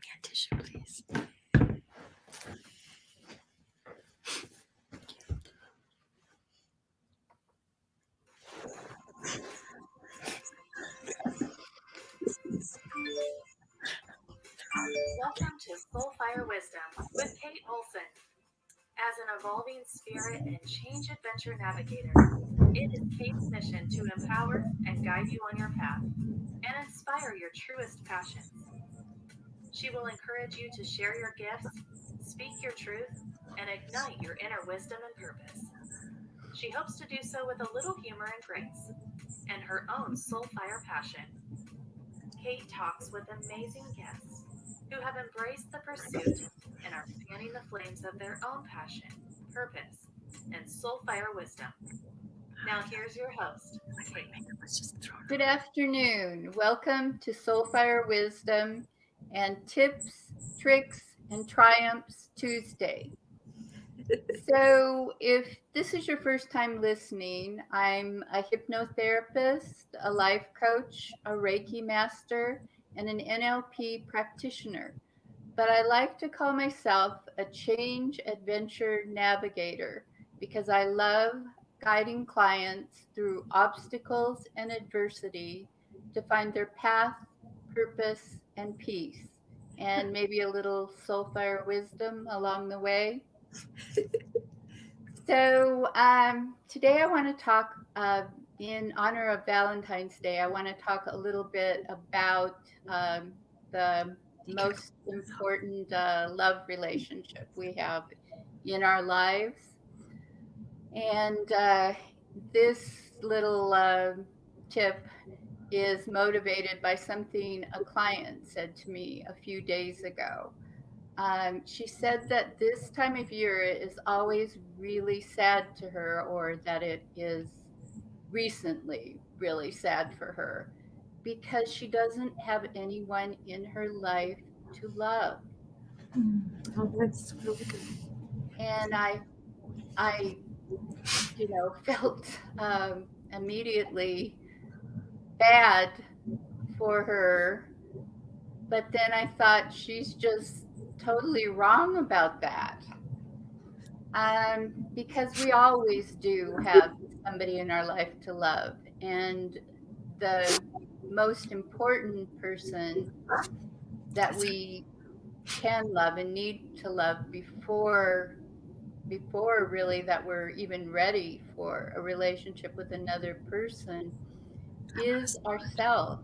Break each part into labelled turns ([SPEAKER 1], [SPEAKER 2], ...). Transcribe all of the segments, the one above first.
[SPEAKER 1] Yeah, tissue, please.
[SPEAKER 2] Welcome to Soulfire Wisdom with Kate Olson. As an evolving spirit and change adventure navigator, it is Kate's mission to empower and guide you on your path and inspire your truest passions. She will encourage you to share your gifts, speak your truth, and ignite your inner wisdom and purpose. She hopes to do so with a little humor and grace and her own soulfire passion. Kate talks with amazing guests who have embraced the pursuit and are fanning the flames of their own passion, purpose, and soulfire wisdom. Now here's your host, Kate.
[SPEAKER 1] Let's just throw it.
[SPEAKER 3] Good afternoon. Welcome to Soulfire Wisdom and Tips, Tricks, and Triumphs Tuesday. So, if this is your first time listening, I'm a hypnotherapist, a life coach, a Reiki master, and an NLP practitioner. But I like to call myself a change adventure navigator because I love guiding clients through obstacles and adversity to find their path, purpose, and peace, and maybe a little soulfire wisdom along the way. So today I want to talk in honor of Valentine's Day. I want to talk a little bit about the most important love relationship we have in our lives. And this little tip is motivated by something a client said to me a few days ago. She said that this time of year is always really sad to her, or that it is recently really sad for her because she doesn't have anyone in her life to love.
[SPEAKER 1] Oh, that's really good.
[SPEAKER 3] And I felt immediately bad for her. But then I thought she's just totally wrong about that. Because we always do have somebody in our life to love. And the most important person that we can love and need to love before really that we're even ready for a relationship with another person is ourselves.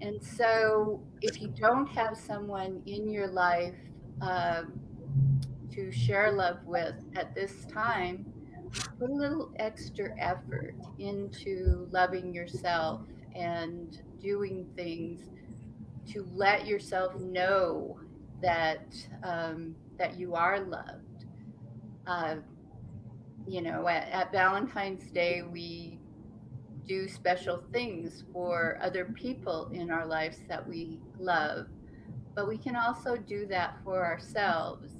[SPEAKER 3] And so if you don't have someone in your life to share love with at this time, put a little extra effort into loving yourself and doing things to let yourself know that that you are loved. At Valentine's Day, we do special things for other people in our lives that we love, but we can also do that for ourselves.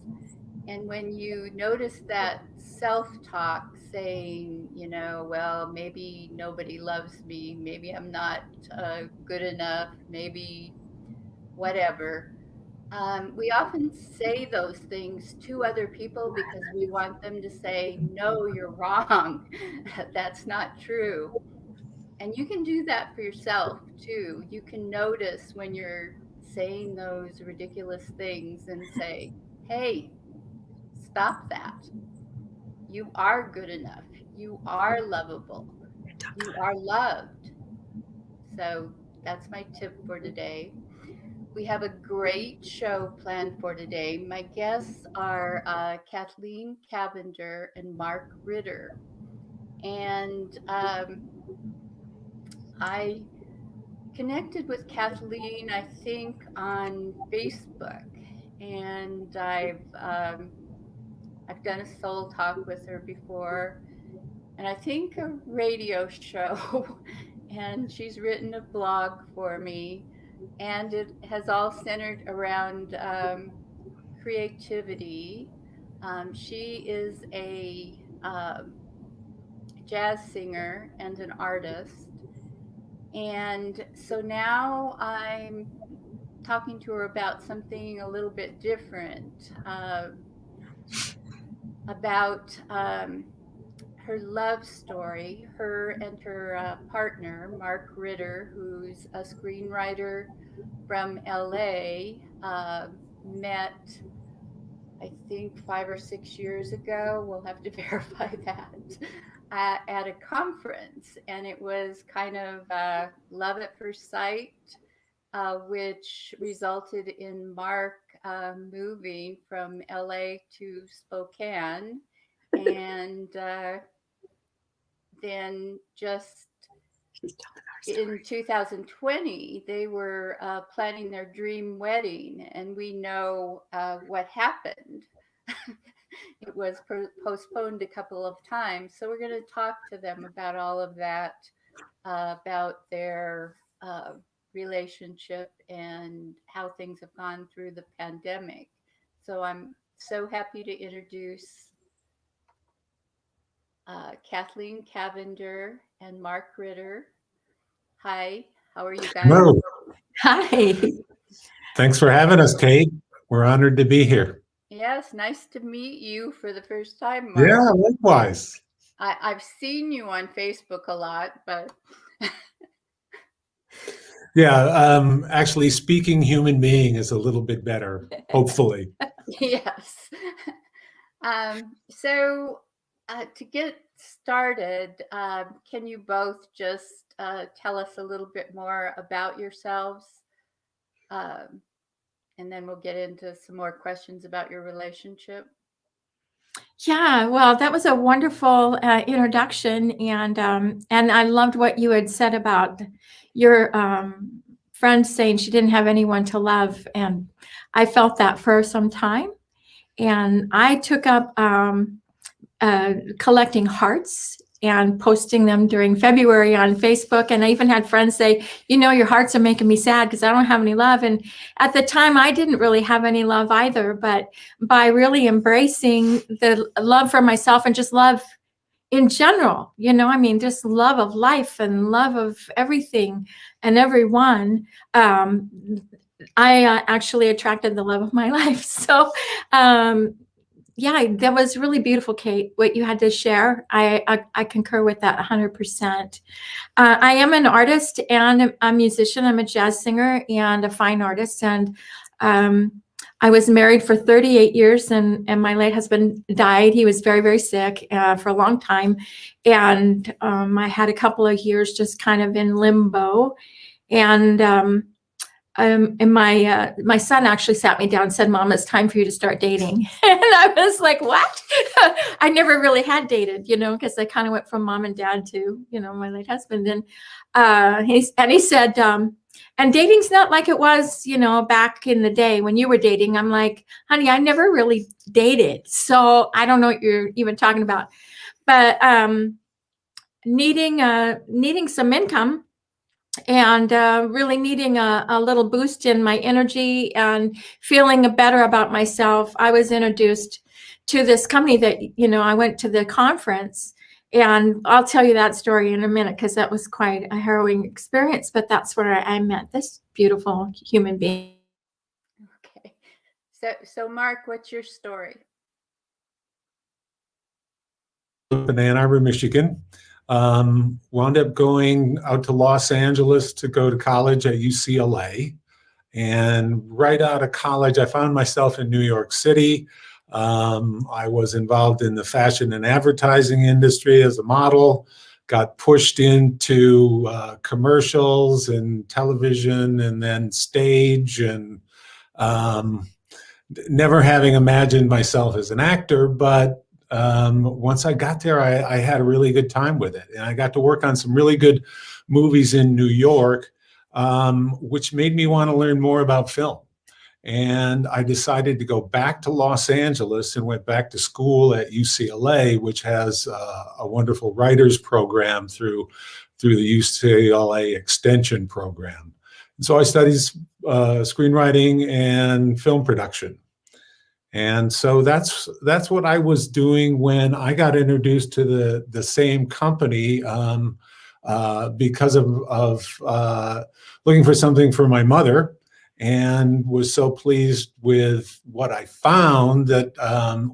[SPEAKER 3] And when you notice that self-talk saying, well, maybe nobody loves me, maybe I'm not good enough, maybe whatever, we often say those things to other people because we want them to say, no, you're wrong. That's not true. And you can do that for yourself too. You can notice when you're saying those ridiculous things and say, hey, stop that. You are good enough. You are lovable. You are loved. So that's my tip for today. We have a great show planned for today. My guests are Kathleen Cavender and Mark Ritter. And I connected with Kathleen, I think, on Facebook. And I've done a soul talk with her before, and I think a radio show. And she's written a blog for me, and it has all centered around creativity. She is a jazz singer and an artist. And so now I'm talking to her about something a little bit different, about her love story. Her and her partner, Mark Ritter, who's a screenwriter from LA, met, I think, 5 or 6 years ago. We'll have to verify that. At a conference, and it was kind of love at first sight, which resulted in Mark moving from LA to Spokane, and then just in 2020, they were planning their dream wedding, and we know what happened. It was postponed a couple of times. So we're going to talk to them about all of that, about their relationship and how things have gone through the pandemic. So I'm so happy to introduce Kathleen Cavender and Mark Ritter. Hi, how are you guys?
[SPEAKER 4] Hello.
[SPEAKER 1] Hi.
[SPEAKER 4] Thanks for having us, Kate. We're honored to be here.
[SPEAKER 3] Yes, nice to meet you for the first time, Mark.
[SPEAKER 4] Yeah, likewise.
[SPEAKER 3] I've seen you on Facebook a lot, but
[SPEAKER 4] Yeah, actually, speaking human being is a little bit better, hopefully.
[SPEAKER 3] yes. So to get started, can you both just tell us a little bit more about yourselves? And then we'll get into some more questions about your relationship.
[SPEAKER 1] Yeah, well, that was a wonderful introduction, and I loved what you had said about your friend saying she didn't have anyone to love, and I felt that for some time, and I took up collecting hearts and posting them during February on Facebook. And I even had friends say, your hearts are making me sad because I don't have any love. And at the time, I didn't really have any love either. But by really embracing the love for myself and just love in general, just love of life and love of everything and everyone, I actually attracted the love of my life. So, yeah, that was really beautiful, Kate, what you had to share. I concur with that 100%. I am an artist and a musician. I'm a jazz singer and a fine artist. And I was married for 38 years, and my late husband died. He was very, very sick for a long time. And I had a couple of years just kind of in limbo. And my son actually sat me down and said, "Mom, it's time for you to start dating." And I was like, "What?" I never really had dated, because I kind of went from mom and dad to, my late husband. And he said, and dating's not like it was, back in the day when you were dating. I'm like, "Honey, I never really dated, so I don't know what you're even talking about." But needing some income, and really needing a little boost in my energy and feeling better about myself, I was introduced to this company that, I went to the conference, and I'll tell you that story in a minute because that was quite a harrowing experience, but that's where I met this beautiful human being.
[SPEAKER 3] Okay. So Mark, what's your story?
[SPEAKER 4] In Ann Arbor, Michigan. Wound up going out to Los Angeles to go to college at UCLA. And right out of college, I found myself in New York City. I was involved in the fashion and advertising industry as a model, got pushed into commercials and television and then stage, and never having imagined myself as an actor, but once I got there, I had a really good time with it. And I got to work on some really good movies in New York, which made me want to learn more about film. And I decided to go back to Los Angeles and went back to school at UCLA, which has a wonderful writers program through the UCLA Extension program. And so I studied screenwriting and film production. And so that's what I was doing when I got introduced to the same company, because of looking for something for my mother. and was so pleased with what I found that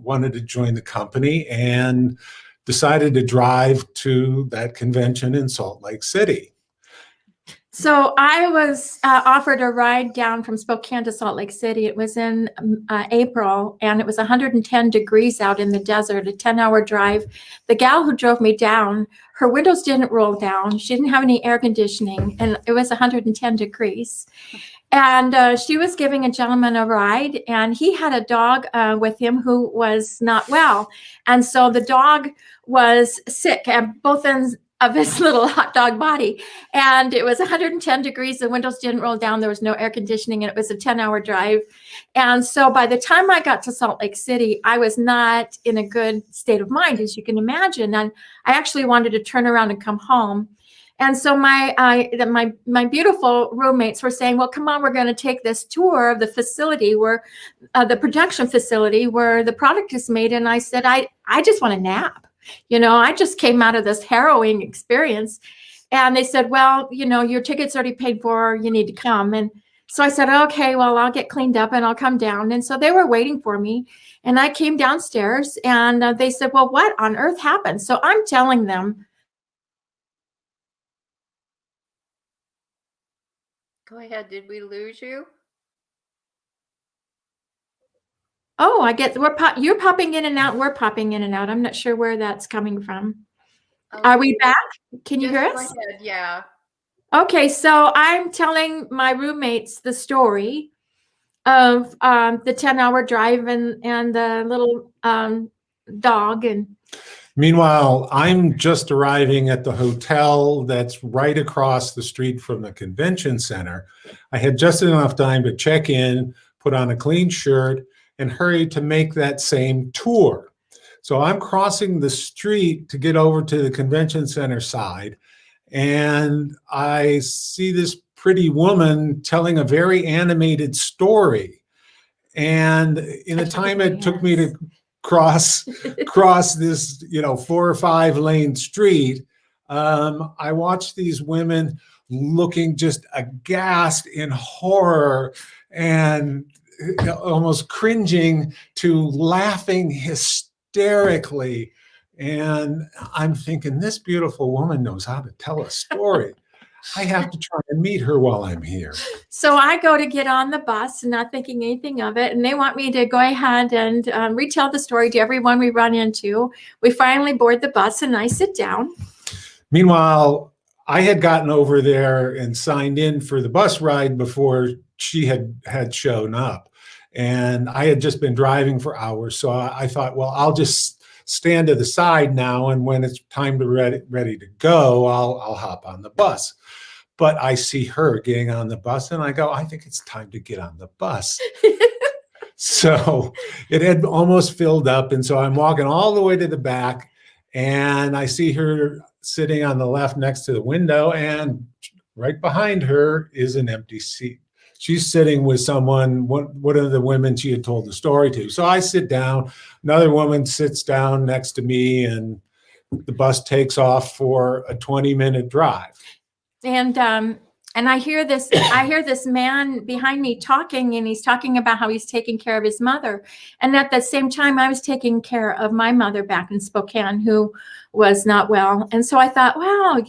[SPEAKER 4] wanted to join the company and decided to drive to that convention in Salt Lake City.
[SPEAKER 1] So I was offered a ride down from Spokane to Salt Lake City. It was in April, and it was 110 degrees out in the desert, a 10-hour drive. The gal who drove me down, her windows didn't roll down. She didn't have any air conditioning, and it was 110 degrees. And she was giving a gentleman a ride, and he had a dog with him who was not well. And so the dog was sick at both ends of his little hot dog body. And it was 110 degrees. The windows didn't roll down. There was no air conditioning, and it was a 10-hour drive. And so by the time I got to Salt Lake City, I was not in a good state of mind, as you can imagine. And I actually wanted to turn around and come home. And so my beautiful roommates were saying, well, come on, we're going to take this tour of the facility where the production facility where the product is made. And I said, I just want a nap. You know, I just came out of this harrowing experience. And they said, well, you know, your ticket's already paid for. You need to come. And so I said, okay, well, I'll get cleaned up and I'll come down. And so they were waiting for me. And I came downstairs and they said, well, what on earth happened? So I'm telling them.
[SPEAKER 3] Go ahead. Did we lose you?
[SPEAKER 1] Oh, I get you're popping in and out. We're popping in and out. I'm not sure where that's coming from.
[SPEAKER 3] Okay.
[SPEAKER 1] Are we back? Can you hear us?
[SPEAKER 3] Go ahead. Yeah.
[SPEAKER 1] Okay, so I'm telling my roommates the story of the 10-hour drive and the little dog. And
[SPEAKER 4] meanwhile, I'm just arriving at the hotel that's right across the street from the convention center. I had just enough time to check in, put on a clean shirt, and hurry to make that same tour. So I'm crossing the street to get over to the convention center side, and I see this pretty woman telling a very animated story. And in the time it took me to cross this, 4 or 5 lane street, I watched these women looking just aghast in horror and almost cringing to laughing hysterically. And I'm thinking, this beautiful woman knows how to tell a story. I have to try and meet her while I'm here.
[SPEAKER 1] So I go to get on the bus, not thinking anything of it. And they want me to go ahead and retell the story to everyone we run into. We finally board the bus and I sit down.
[SPEAKER 4] Meanwhile, I had gotten over there and signed in for the bus ride before she had shown up. And I had just been driving for hours. So I thought, well, I'll just stand to the side now. And when it's time to ready to go, I'll hop on the bus. But I see her getting on the bus and I go, I think it's time to get on the bus. So it had almost filled up. And so I'm walking all the way to the back and I see her sitting on the left next to the window, and right behind her is an empty seat. She's sitting with someone, one of the women she had told the story to. So I sit down, another woman sits down next to me, and the bus takes off for a 20-minute drive.
[SPEAKER 1] And I hear this man behind me talking, and he's talking about how he's taking care of his mother. And at the same time, I was taking care of my mother back in Spokane who was not well. And so I thought, wow,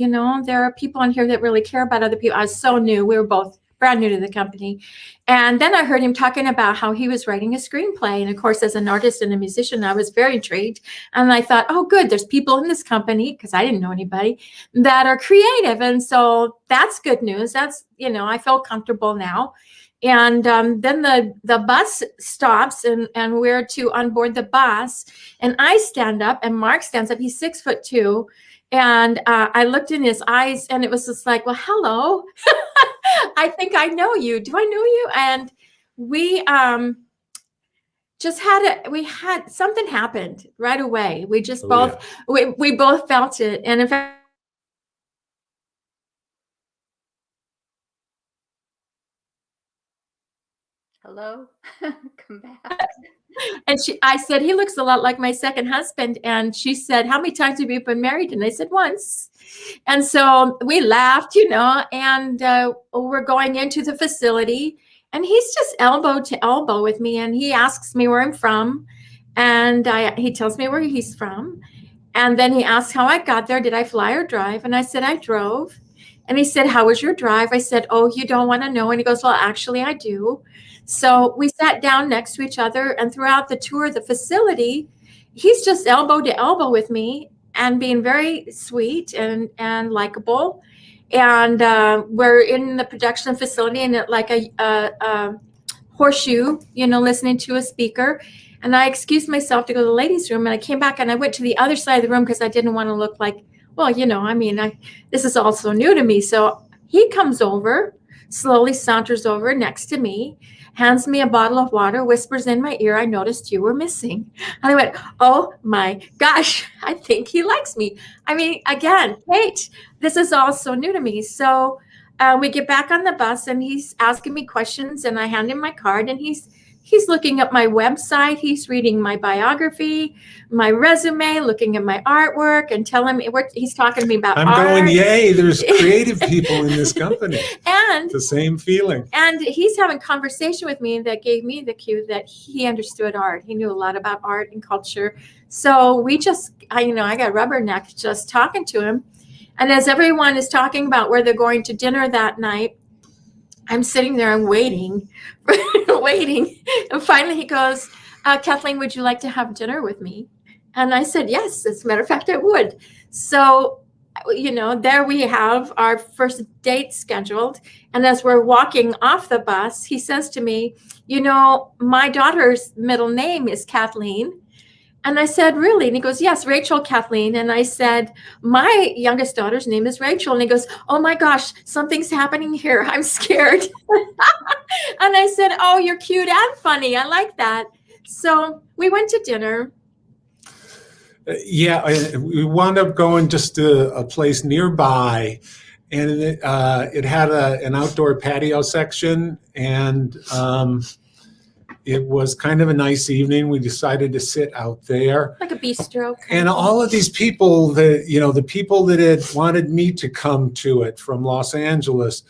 [SPEAKER 1] there are people in here that really care about other people. I was so new. We were both brand new to the company. And then I heard him talking about how he was writing a screenplay. And of course, as an artist and a musician, I was very intrigued. And I thought, oh, good, there's people in this company, because I didn't know anybody, that are creative. And so that's good news. That's, I felt comfortable now. And then the bus stops and we're to onboard the bus. And I stand up and Mark stands up. He's 6'2". And I looked in his eyes and it was just like, well, hello. I think I know you. Do I know you? And we had something happened right away. We just we both felt it. And in fact,
[SPEAKER 3] hello, come back.
[SPEAKER 1] And I said, he looks a lot like my second husband. And she said, how many times have you been married? And I said, once. And so we laughed, and we're going into the facility. And he's just elbow to elbow with me. And he asks me where I'm from. And he tells me where he's from. And then he asked how I got there. Did I fly or drive? And I said, I drove. And he said, how was your drive? I said, oh, you don't want to know. And he goes, well, actually, I do. So we sat down next to each other. And throughout the tour of the facility, he's just elbow to elbow with me and being very sweet and likable. And we're in the production facility and at like a horseshoe, listening to a speaker. And I excused myself to go to the ladies' room, and I came back and I went to the other side of the room because I didn't want to look like, well, this is all so new to me. So he comes over, slowly saunters over next to me, hands me a bottle of water, whispers in my ear, I noticed you were missing. And I went, oh my gosh, I think he likes me. I mean, again, Kate, this is all so new to me. So we get back on the bus and he's asking me questions and I hand him my card and he's looking at my website. He's reading my biography, my resume, looking at my artwork and telling me he's talking to me about
[SPEAKER 4] I'm
[SPEAKER 1] art.
[SPEAKER 4] going, yay, there's creative people in this company.
[SPEAKER 1] And
[SPEAKER 4] the same feeling. And
[SPEAKER 1] he's having conversation with me that gave me the cue that he understood art. He knew a lot about art and culture. So we I got rubbernecked just talking to him. And as everyone is talking about where they're going to dinner that night, I'm sitting there and waiting. And finally he goes, Kathleen, would you like to have dinner with me? And I said, yes, as a matter of fact, I would. So, there we have our first date scheduled. And as we're walking off the bus, he says to me, my daughter's middle name is Kathleen. And I said, really? And he goes, yes, Rachel Kathleen. And I said, my youngest daughter's name is Rachel. And he goes, oh my gosh, something's happening here. I'm scared. And I said, oh, you're cute and funny. I like that. So we went to dinner.
[SPEAKER 4] We wound up going just to a place nearby, and it had an outdoor patio section, and it was kind of a nice evening. We decided to sit out there.
[SPEAKER 1] Like a bistro.
[SPEAKER 4] And all of these people the people that had wanted me to come to it from Los Angeles,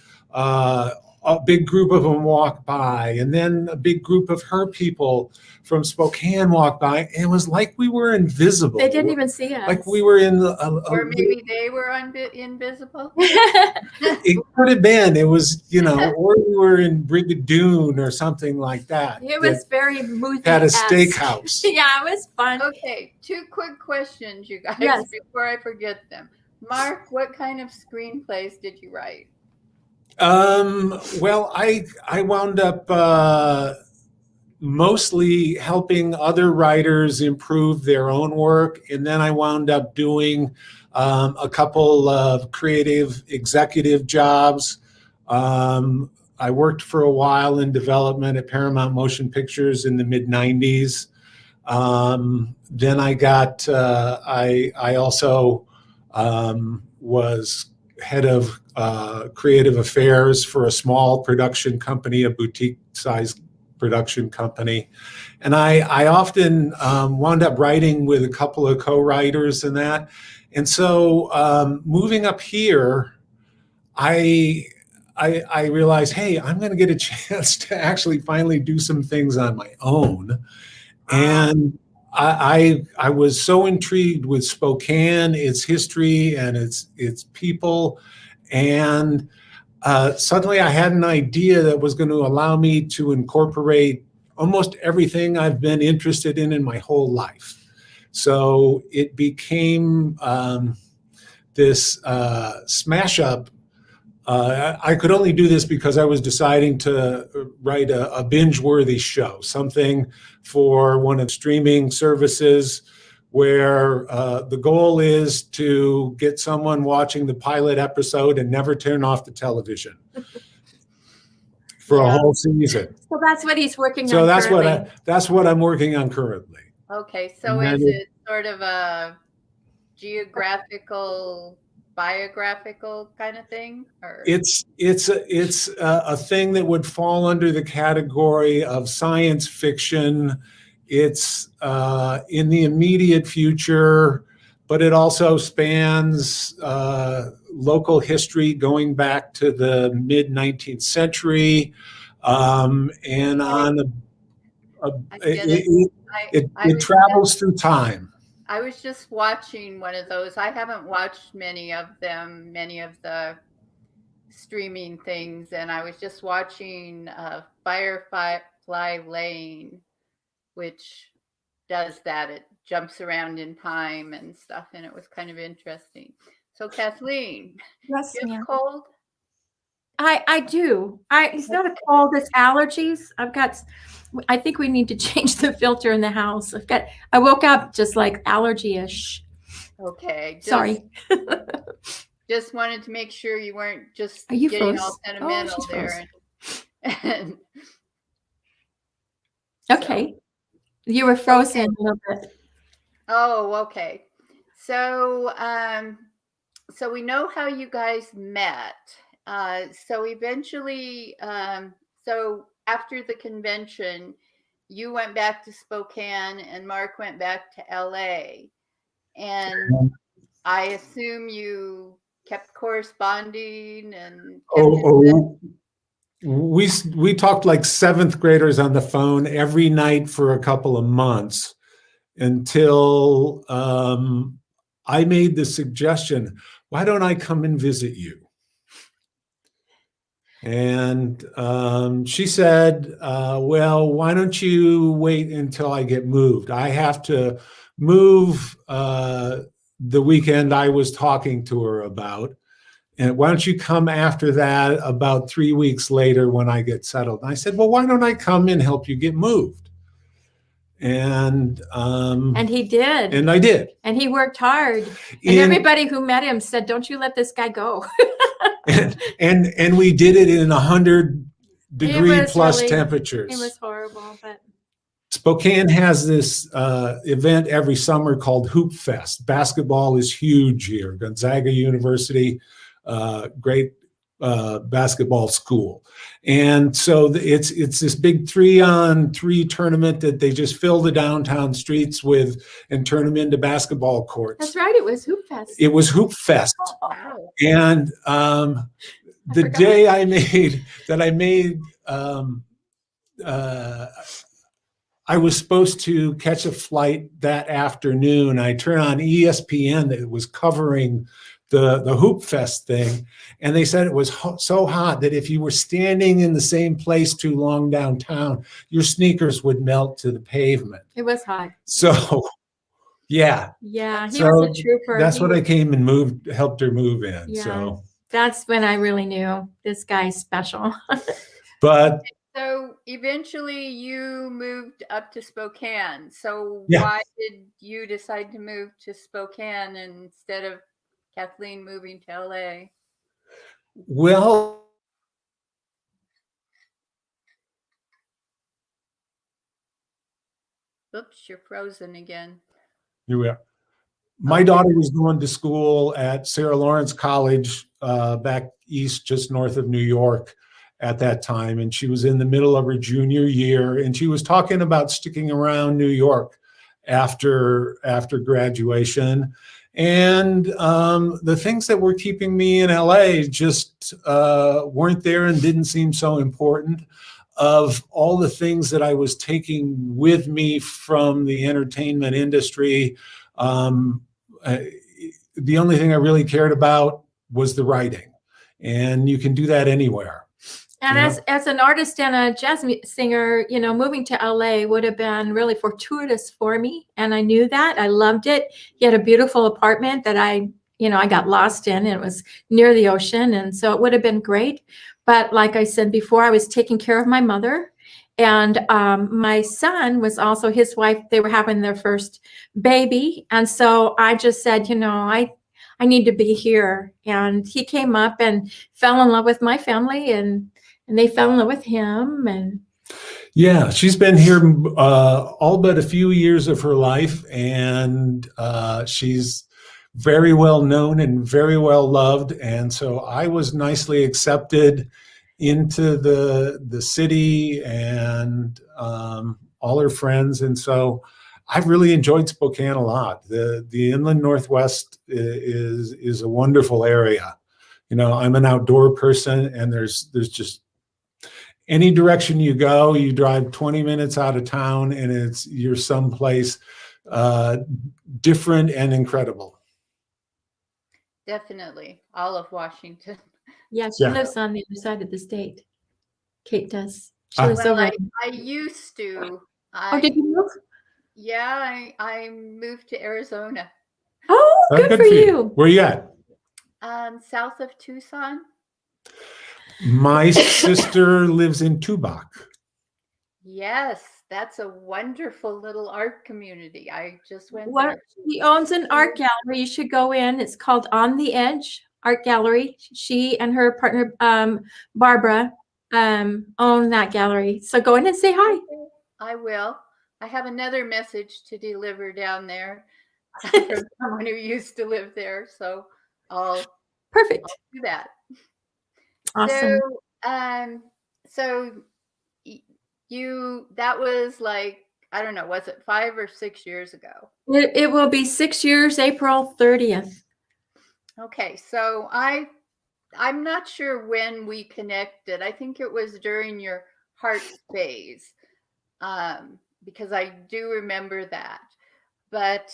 [SPEAKER 4] a big group of them walked by, and then a big group of her people from Spokane walked by. And it was like we were invisible.
[SPEAKER 1] They didn't even see us.
[SPEAKER 4] Like we were in
[SPEAKER 3] or maybe they were invisible.
[SPEAKER 4] It could have been. It was, or we were in Brigadoon or something like that.
[SPEAKER 1] It was very movie.
[SPEAKER 4] Had a steakhouse.
[SPEAKER 1] Yeah, it was fun.
[SPEAKER 3] Okay, 2 quick questions, you guys,
[SPEAKER 1] Yes.
[SPEAKER 3] before I forget them. Mark, what kind of screenplays did you write?
[SPEAKER 4] Well, I wound up mostly helping other writers improve their own work, and then I wound up doing a couple of creative executive jobs. I worked for a while in development at Paramount Motion Pictures in the mid-90s. Then I got I also was head of creative affairs for a small production company, a boutique-sized production company. And I often wound up writing with a couple of co-writers and that. And so moving up here, I realized, hey, I'm going to get a chance to actually finally do some things on my own. And I was so intrigued with Spokane, its history and its people. And suddenly I had an idea that was going to allow me to incorporate almost everything I've been interested in my whole life. So it became this smash up. I could only do this because I was deciding to write a binge-worthy show, something for one of the streaming services where the goal is to get someone watching the pilot episode and never turn off the television for a whole season.
[SPEAKER 1] So that's what he's working on.
[SPEAKER 4] So
[SPEAKER 1] currently.
[SPEAKER 4] that's what I'm working on currently.
[SPEAKER 3] Okay, so is it sort of a geographical, biographical kind of thing? Or? It's
[SPEAKER 4] a thing that would fall under the category of science fiction. It's in the immediate future, but it also spans local history going back to the mid-19th century. And on
[SPEAKER 3] I get it.
[SPEAKER 4] it
[SPEAKER 3] was
[SPEAKER 4] travels through time.
[SPEAKER 3] I was just watching one of those. I haven't watched many of them, many of the streaming things, and I was just watching Firefly Lane, which does that. It jumps around in time and stuff, and it was kind of interesting. So Kathleen,
[SPEAKER 1] Yes,
[SPEAKER 3] do you have
[SPEAKER 1] ma'am.
[SPEAKER 3] a cold?
[SPEAKER 1] I do. It's not a cold, it's allergies. I think we need to change the filter in the house. I woke up just like allergy-ish.
[SPEAKER 3] Okay.
[SPEAKER 1] Sorry.
[SPEAKER 3] Just wanted to make sure you weren't just
[SPEAKER 1] Are you
[SPEAKER 3] getting
[SPEAKER 1] froze?
[SPEAKER 3] all sentimental
[SPEAKER 1] she's
[SPEAKER 3] there.
[SPEAKER 1] froze. Okay. You were frozen a little bit.
[SPEAKER 3] Oh, okay. So, so we know how you guys met. So eventually, so after the convention, you went back to Spokane and Mark went back to LA. And I assume you kept corresponding and
[SPEAKER 4] we talked like 7th graders on the phone every night for a couple of months until I made the suggestion, why don't I come and visit you? And she said, well, why don't you wait until I get moved? I have to move the weekend I was talking to her about. And why don't you come after that about 3 weeks later when I get settled? And I said, well, why don't I come and help you get moved? And
[SPEAKER 1] he did.
[SPEAKER 4] And I did.
[SPEAKER 1] And he worked hard. And everybody who met him said, don't you let this guy go.
[SPEAKER 4] and we did it in 100-degree plus temperatures.
[SPEAKER 1] It was horrible, but
[SPEAKER 4] Spokane has this event every summer called Hoop Fest. Basketball is huge here. Gonzaga University, great basketball school. And so it's this big 3-on-3 tournament that they just fill the downtown streets with and turn them into basketball courts.
[SPEAKER 1] That's right. It was Hoop Fest.
[SPEAKER 4] It was Hoop Fest.
[SPEAKER 1] Oh.
[SPEAKER 4] And the day I made I was supposed to catch a flight that afternoon. I turned on ESPN that was covering the Hoop Fest thing. And they said it was so hot that if you were standing in the same place too long downtown, your sneakers would melt to the pavement.
[SPEAKER 1] It was hot.
[SPEAKER 4] So, yeah.
[SPEAKER 1] Yeah, he was a trooper.
[SPEAKER 4] That's what I came and helped her move in.
[SPEAKER 1] Yeah,
[SPEAKER 4] so
[SPEAKER 1] that's when I really knew this guy's special.
[SPEAKER 4] But
[SPEAKER 3] so eventually you moved up to Spokane. So
[SPEAKER 4] yeah.
[SPEAKER 3] Why did you decide to move to Spokane instead of Kathleen moving to LA?
[SPEAKER 4] Well,
[SPEAKER 3] oops, you're frozen again.
[SPEAKER 4] You are. My daughter was going to school at Sarah Lawrence College back east, just north of New York at that time. And she was in the middle of her junior year. And she was talking about sticking around New York after graduation. And the things that were keeping me in LA just weren't there and didn't seem so important. Of all the things that I was taking with me from the entertainment industry, the only thing I really cared about was the writing. And you can do that anywhere.
[SPEAKER 1] And as an artist and a jazz singer, moving to LA would have been really fortuitous for me. And I knew that. I loved it. He had a beautiful apartment that I got lost in. And it was near the ocean. And so it would have been great. But like I said before, I was taking care of my mother. And my son was also his wife. They were having their first baby. And so I just said, I need to be here. And he came up and fell in love with my family. And they fell in love with him. And
[SPEAKER 4] yeah, she's been here all but a few years of her life. And she's very well known and very well loved. And so I was nicely accepted into the city and all her friends. And so I've really enjoyed Spokane a lot. The Inland Northwest is a wonderful area. I'm an outdoor person, and there's just any direction you go, you drive 20 minutes out of town and you're someplace different and incredible.
[SPEAKER 3] Definitely. All of Washington.
[SPEAKER 1] Yeah, she
[SPEAKER 4] Yeah.
[SPEAKER 1] lives on the other side of the state. Kate does. She
[SPEAKER 4] Ah.
[SPEAKER 1] lives
[SPEAKER 3] Well,
[SPEAKER 1] over.
[SPEAKER 3] I used to.
[SPEAKER 1] Oh, did you move?
[SPEAKER 3] Yeah, I moved to Arizona,
[SPEAKER 1] Oh, good for you.
[SPEAKER 4] Where you at?
[SPEAKER 3] south of Tucson.
[SPEAKER 4] My sister lives in Tubac.
[SPEAKER 3] Yes, that's a wonderful little art community. I just went
[SPEAKER 1] What?
[SPEAKER 3] there.
[SPEAKER 1] He owns an art gallery. You should go in. It's called On the Edge Art Gallery. She and her partner, Barbara, own that gallery. So go in and say hi.
[SPEAKER 3] I will. I have another message to deliver down there from someone who used to live there. So I'll
[SPEAKER 1] Perfect.
[SPEAKER 3] do that.
[SPEAKER 1] Awesome.
[SPEAKER 3] So that was like, I don't know, was it 5 or 6 years ago?
[SPEAKER 1] It will be 6 years, April 30th.
[SPEAKER 3] Okay, so I'm not sure when we connected. I think it was during your heart phase, because I do remember that. But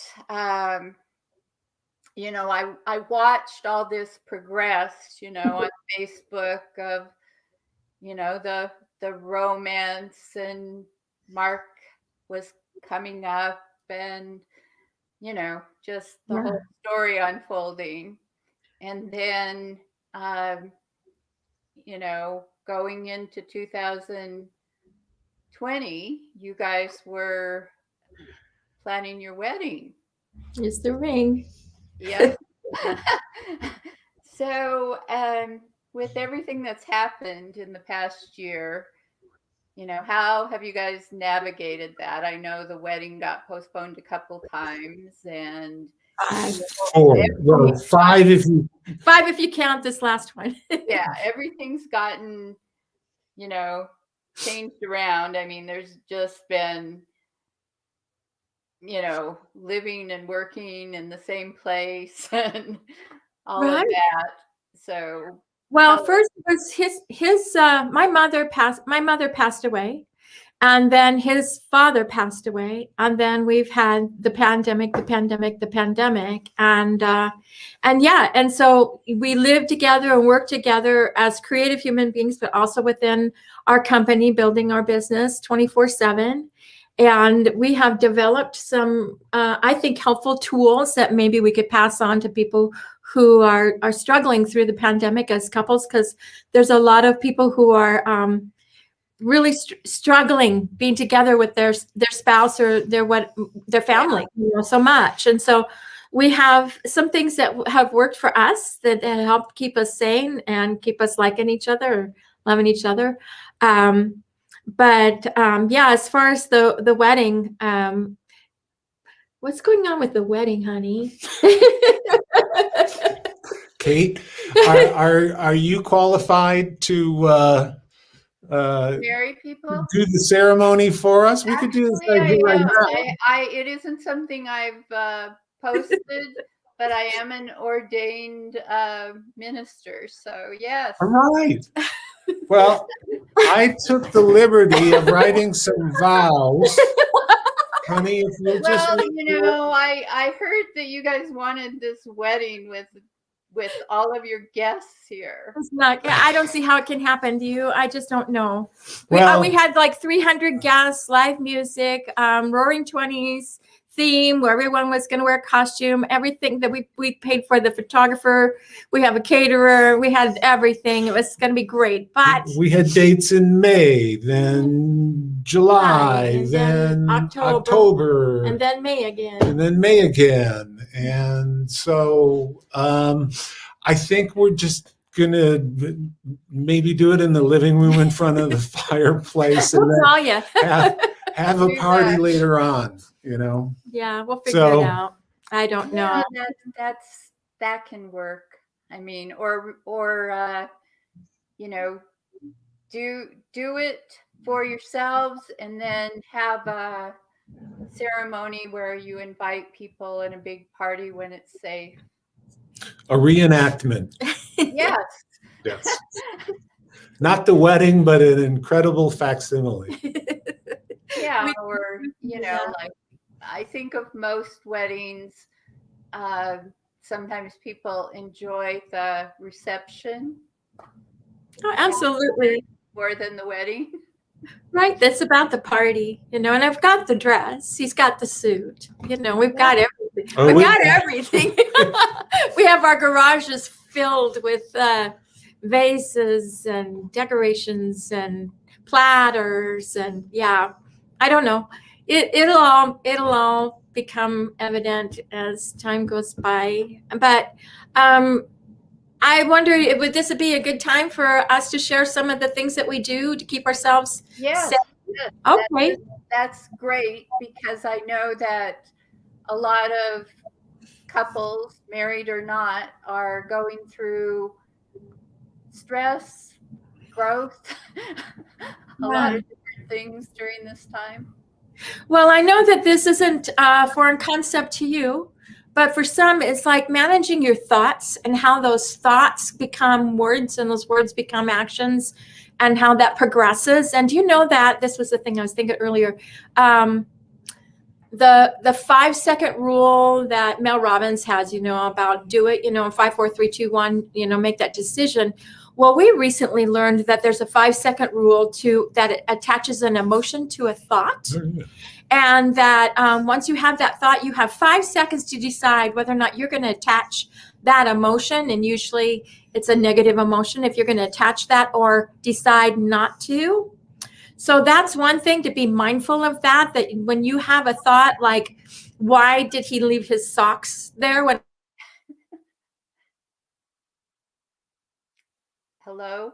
[SPEAKER 3] you know, I watched all this progress, you know, on Facebook of, you know, the romance, and Mark was coming up, and, you know, just the whole story unfolding. And then, you know, going into 2020, you guys were planning your wedding.
[SPEAKER 1] Here's the ring.
[SPEAKER 3] Yep. So, with everything that's happened in the past year, you know, how have you guys navigated that? I know the wedding got postponed a couple times, and
[SPEAKER 4] 4, well, 5 if you
[SPEAKER 1] 5 if you count this last one.
[SPEAKER 3] yeah, everything's gotten, you know, changed around. I mean, there's just been, you know, living and working in the same place and all of that. So,
[SPEAKER 1] well, first was his my mother passed away, and then his father passed away, and then we've had the pandemic, and yeah, and so we lived together and worked together as creative human beings, but also within our company, building our business 24/7. And we have developed some, I think, helpful tools that maybe we could pass on to people who are struggling through the pandemic as couples, because there's a lot of people who are really struggling being together with their spouse or their family, you know, so much. And so we have some things that have worked for us that help keep us sane and keep us liking each other, loving each other. But yeah, as far as the wedding, what's going on with the wedding, honey?
[SPEAKER 4] Kate, are you qualified to
[SPEAKER 3] marry people?
[SPEAKER 4] do the ceremony for us? We could do this right now.
[SPEAKER 3] It isn't something I've posted, but I am an ordained minister. So yes.
[SPEAKER 4] All right. Well, I took the liberty of writing some vows. Honey, if you just
[SPEAKER 3] you know, I heard that you guys wanted this wedding with all of your guests here.
[SPEAKER 1] It's not, I don't see how it can happen to you. I just don't know.
[SPEAKER 4] Well,
[SPEAKER 1] we had like 300 guests, live music, Roaring 20s theme where everyone was going to wear a costume, everything that we paid for, the photographer, we have a caterer, we had everything. It was going to be great. But
[SPEAKER 4] we had dates in May, then July,
[SPEAKER 1] and
[SPEAKER 4] then
[SPEAKER 1] October, and then May again.
[SPEAKER 4] And so I think we're just gonna maybe do it in the living room in front of the fireplace, and then have a party later on, you know.
[SPEAKER 1] Yeah, we'll figure it out. I don't know.
[SPEAKER 3] That can work. I mean, or you know, do it for yourselves, and then have a ceremony where you invite people in a big party when it's safe.
[SPEAKER 4] A reenactment.
[SPEAKER 3] Yes.
[SPEAKER 4] Yes. Not the wedding, but an incredible facsimile.
[SPEAKER 3] Yeah,
[SPEAKER 1] We-
[SPEAKER 3] or
[SPEAKER 1] Yeah.
[SPEAKER 3] like I think of most weddings. Sometimes people enjoy the reception
[SPEAKER 1] Oh, absolutely.
[SPEAKER 3] more than the wedding.
[SPEAKER 1] Right. That's about the party, and I've got the dress. He's got the suit. We've got everything.
[SPEAKER 4] Oh,
[SPEAKER 1] We've
[SPEAKER 4] we-
[SPEAKER 1] got everything. We have our garages filled with vases and decorations and platters, and yeah, I don't know. It'll all become evident as time goes by. But I wonder, would this be a good time for us to share some of the things that we do to keep ourselves
[SPEAKER 3] Yes,
[SPEAKER 1] safe?
[SPEAKER 3] yes,
[SPEAKER 1] Okay.
[SPEAKER 3] that's great, because I know that a lot of couples, married or not, are going through stress, growth, a lot of different things during this time.
[SPEAKER 1] Well, I know that this isn't a foreign concept to you, but for some, it's like managing your thoughts and how those thoughts become words and those words become actions and how that progresses. And do you know that this was the thing I was thinking earlier? The 5-second rule that Mel Robbins has, about do it, in 5, 4, 3, 2, 1, make that decision. Well, we recently learned that there's a 5-second rule that it attaches an emotion to a thought. And that once you have that thought, you have 5 seconds to decide whether or not you're going to attach that emotion. And usually it's a negative emotion if you're going to attach that or decide not to. So that's one thing, to be mindful of that when you have a thought like, why did he leave his socks there when
[SPEAKER 3] Hello?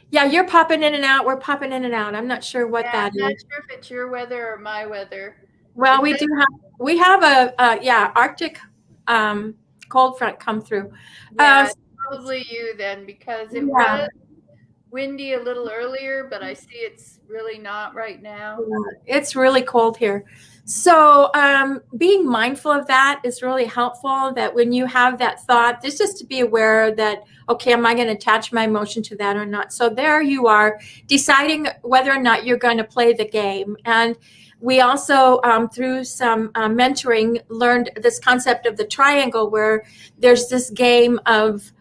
[SPEAKER 1] Yeah, you're popping in and out. We're popping in and out. I'm not sure what that
[SPEAKER 3] I'm not
[SPEAKER 1] is.
[SPEAKER 3] sure if it's your weather or my weather.
[SPEAKER 1] Well,
[SPEAKER 3] Is
[SPEAKER 1] we have a Arctic cold front come through.
[SPEAKER 3] Yeah, it's probably you then, because it
[SPEAKER 1] Yeah.
[SPEAKER 3] was windy a little earlier, but I see it's really not right now.
[SPEAKER 1] It's really cold here. So being mindful of that is really helpful, that when you have that thought, just to be aware that, okay, am I going to attach my emotion to that or not? So there you are, deciding whether or not you're going to play the game. And we also, through some mentoring, learned this concept of the triangle, where there's this game of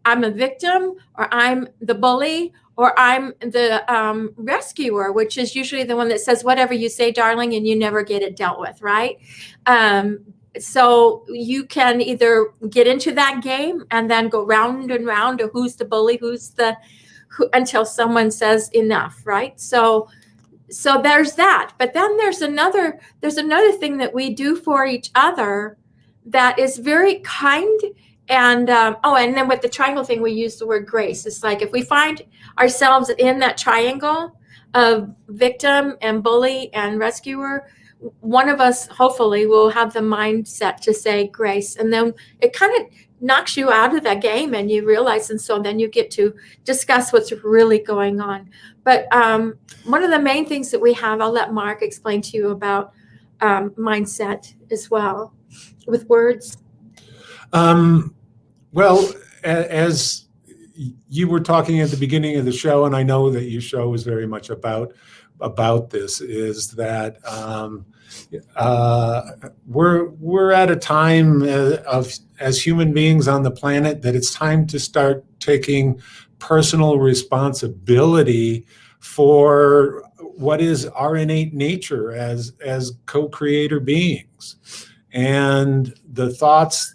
[SPEAKER 1] I'm a victim, or I'm the bully, or I'm the rescuer, which is usually the one that says, whatever you say, darling, and you never get it dealt with, right? So you can either get into that game and then go round and round of who's the bully, until someone says enough, right? So there's that. But then there's another thing that we do for each other that is very kind. And and then with the triangle thing, we use the word grace. It's like if we find ourselves in that triangle of victim and bully and rescuer, one of us hopefully will have the mindset to say grace. And then it kind of knocks you out of that game and you realize, and so then you get to discuss what's really going on. But one of the main things that we have, I'll let Mark explain to you about mindset as well with words.
[SPEAKER 4] Well, as you were talking at the beginning of the show, and I know that your show is very much about this, is that we're at a time as human beings on the planet that it's time to start taking personal responsibility for what is our innate nature as co-creator beings, and the thoughts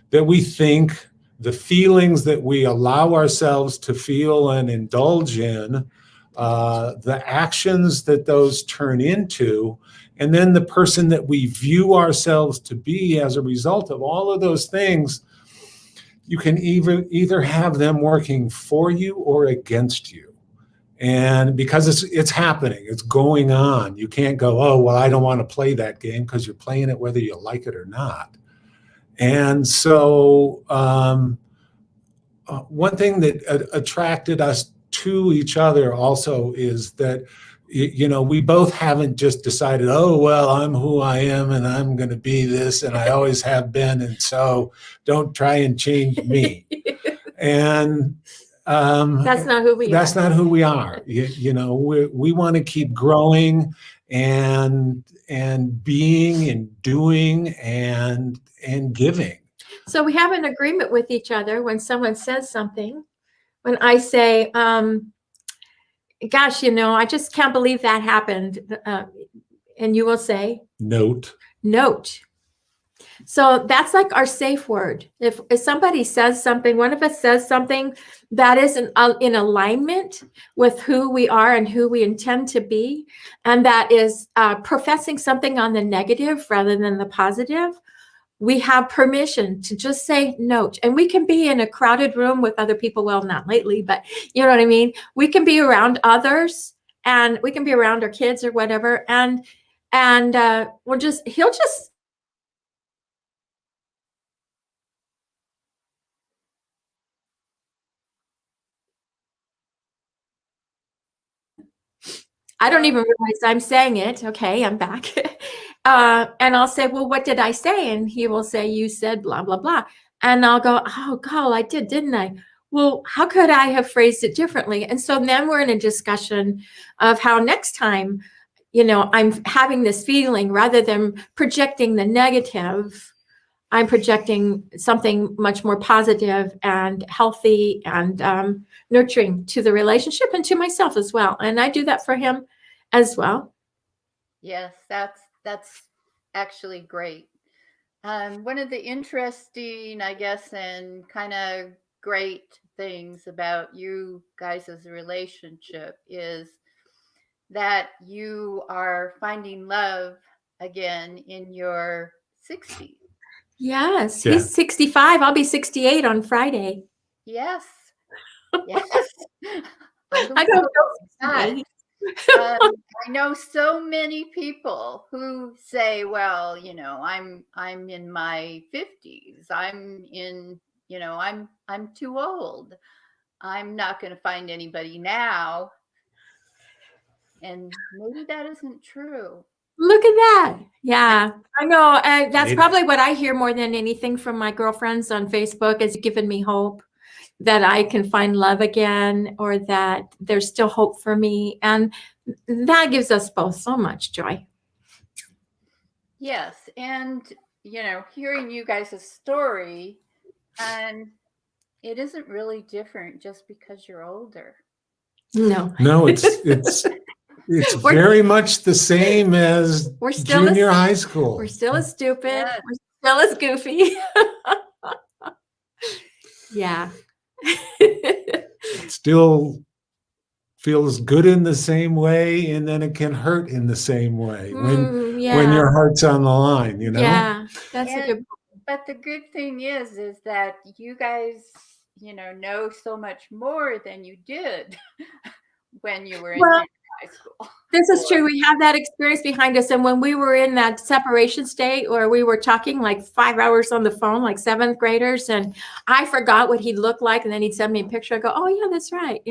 [SPEAKER 4] that we think, the feelings that we allow ourselves to feel and indulge in, the actions that those turn into, and then the person that we view ourselves to be as a result of all of those things. You can either have them working for you or against you. And because it's happening, it's going on. You can't go, oh, well, I don't want to play that game, because you're playing it whether you like it or not. And so one thing that attracted us to each other also is that we both haven't just decided, oh, well, I'm who I am and I'm going to be this and I always have been. And so don't try and change me. And
[SPEAKER 1] That's not who we
[SPEAKER 4] that's
[SPEAKER 1] are.
[SPEAKER 4] not who we are. We want to keep growing and being and doing and giving.
[SPEAKER 1] So we have an agreement with each other when someone says something. When I say, gosh, I just can't believe that happened. And you will say,
[SPEAKER 4] Note.
[SPEAKER 1] So that's like our safe word. If somebody says something, one of us says something that is in alignment with who we are and who we intend to be, and that is professing something on the negative rather than the positive, we have permission to just say note. And we can be in a crowded room with other people. Well, not lately, but you know what I mean? We can be around others, and we can be around our kids or whatever. And he'll just, I don't even realize I'm saying it. Okay, I'm back. And I'll say, well, what did I say? And he will say, you said blah, blah, blah. And I'll go, oh, God, I did, didn't I? Well, how could I have phrased it differently? And so then we're in a discussion of how next time, I'm having this feeling, rather than projecting the negative, I'm projecting something much more positive and healthy and nurturing to the relationship and to myself as well. And I do that for him as well.
[SPEAKER 3] Yes, that's actually great. One of the interesting, I guess, and kind of great things about you guys' relationship is that you are finding love again in your 60s.
[SPEAKER 1] Yes,
[SPEAKER 4] Yeah.
[SPEAKER 1] he's 65. I'll be 68 on Friday.
[SPEAKER 3] Yes. Yes.
[SPEAKER 1] I don't know.
[SPEAKER 3] I know so many people who say, well, I'm in my 50s. I'm too old. I'm not going to find anybody now. And maybe that isn't true.
[SPEAKER 1] Look at that. Yeah, I know. That's
[SPEAKER 4] Maybe.
[SPEAKER 1] probably what I hear more than anything from my girlfriends on Facebook, is giving me hope that I can find love again, or that there's still hope for me. And that gives us both so much joy.
[SPEAKER 3] Yes. And, hearing you guys' story, and it isn't really different just because you're older.
[SPEAKER 1] No,
[SPEAKER 4] It's very much the same as
[SPEAKER 1] we're still
[SPEAKER 4] junior high school.
[SPEAKER 1] We're still as stupid.
[SPEAKER 3] Yes.
[SPEAKER 1] We're still as goofy. Yeah.
[SPEAKER 4] It still feels good in the same way, and then it can hurt in the same way when your heart's on the line,
[SPEAKER 1] Yeah, that's a good point.
[SPEAKER 3] But the good thing is that you guys, know so much more than you did when you were in high school.
[SPEAKER 1] This is true. We have that experience behind us. And when we were in that separation state where we were talking like 5 hours on the phone, like 7th graders, and I forgot what he looked like, and then he'd send me a picture. I go, oh yeah, that's right.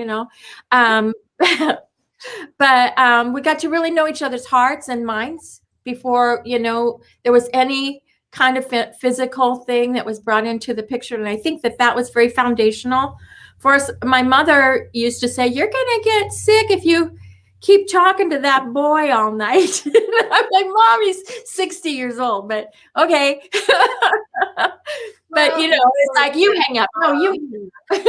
[SPEAKER 1] But we got to really know each other's hearts and minds before, there was any kind of physical thing that was brought into the picture. And I think that was very foundational for us. My mother used to say, you're going to get sick if you keep talking to that boy all night. I'm like, Mom, he's 60 years old, but okay. But, it's like, you hang up. No, you hang up.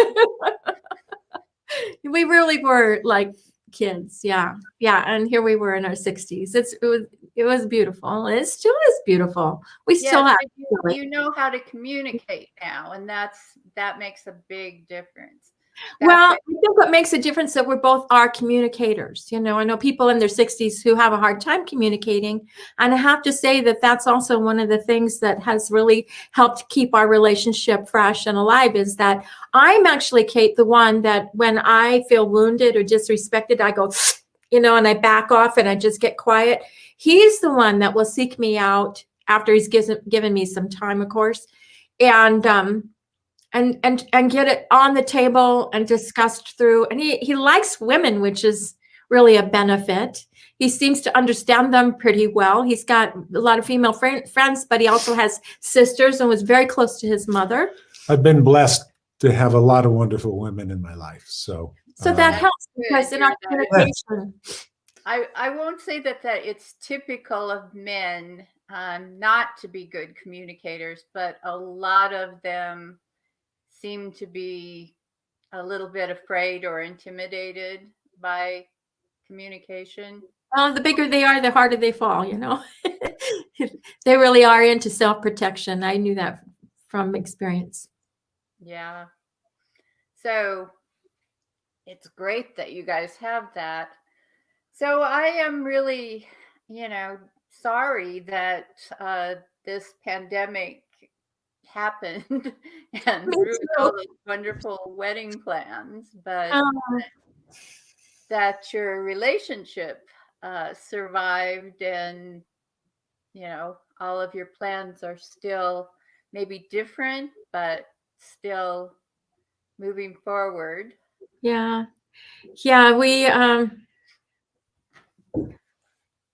[SPEAKER 1] We really were like kids. Yeah. Yeah. And here we were in our 60s. It was beautiful. It still is beautiful. We still have.
[SPEAKER 3] You know how to communicate now, and that makes a big difference.
[SPEAKER 1] Well, I think what makes a difference that we're both are communicators. I know people in their 60s who have a hard time communicating. And I have to say that that's also one of the things that has really helped keep our relationship fresh and alive, is that I'm actually, Kate, the one that when I feel wounded or disrespected, I go, and I back off and I just get quiet. He's the one that will seek me out after he's given me some time, of course, and get it on the table and discussed through. And he likes women, which is really a benefit. He seems to understand them pretty well. He's got a lot of female friends, but he also has sisters and was very close to his mother.
[SPEAKER 4] I've been blessed to have a lot of wonderful women in my life. So
[SPEAKER 1] that helps because in our communication.
[SPEAKER 3] I won't say that it's typical of men not to be good communicators, but a lot of them seem to be a little bit afraid or intimidated by communication.
[SPEAKER 1] Well, the bigger they are, the harder they fall, you know. They really are into self-protection. I knew that from experience.
[SPEAKER 3] Yeah. So it's great that you guys have that. So I am really, sorry that this pandemic happened and ruined all those wonderful wedding plans, but that your relationship survived, and all of your plans are still maybe different, but still moving forward.
[SPEAKER 1] Yeah, we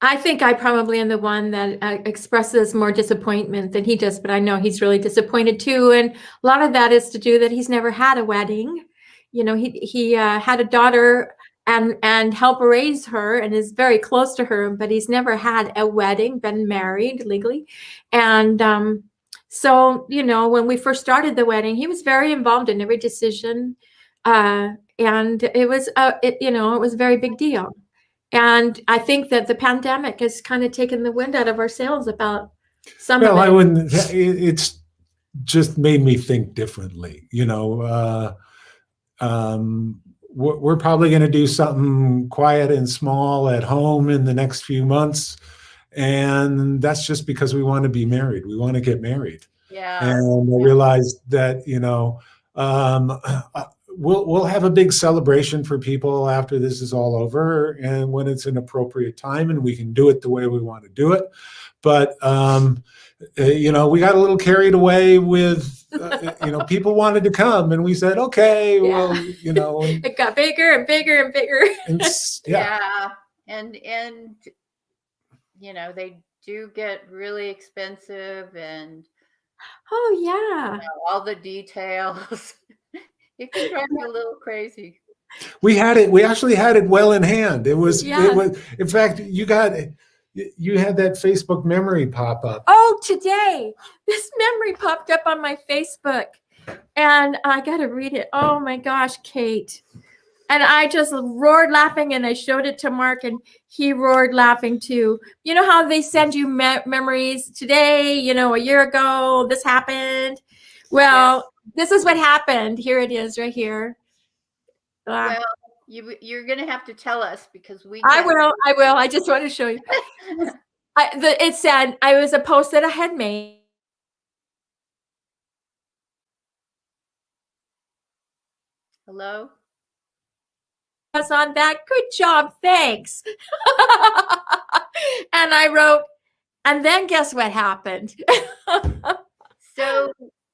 [SPEAKER 1] I think I probably am the one that expresses more disappointment than he does, but I know he's really disappointed too. And a lot of that is to do that he's never had a wedding. He had a daughter and helped raise her and is very close to her, but he's never had a wedding, been married legally. And so, when we first started the wedding, he was very involved in every decision. And it was, it was a very big deal. And I think that the pandemic has kind of taken the wind out of our sails about some of it.
[SPEAKER 4] I wouldn't. It's just made me think differently. We're probably going to do something quiet and small at home in the next few months, and that's just because we want to be married. We want to get married.
[SPEAKER 3] Yeah.
[SPEAKER 4] And I realized that we'll have a big celebration for people after this is all over, and when it's an appropriate time, and we can do it the way we want to do it. But we got a little carried away with people wanted to come, and we said, okay, well,
[SPEAKER 1] it got bigger and bigger and bigger.
[SPEAKER 3] And they do get really expensive, and all the details. It can drive me a little crazy.
[SPEAKER 4] We actually had it well in hand. It was, in fact, you had that Facebook memory pop up.
[SPEAKER 1] Oh, today, this memory popped up on my Facebook, and I got to read it. Oh my gosh, Kate. And I just roared laughing, and I showed it to Mark, and he roared laughing too. You know how they send you memories today, a year ago, this happened. Well, this is what happened. Here it is right here.
[SPEAKER 3] Well, you're going to have to tell us because
[SPEAKER 1] I will. I just want to show you. It said, I was a post that I had made.
[SPEAKER 3] Hello?
[SPEAKER 1] Was on that. Good job. Thanks. And I wrote, and then guess what happened?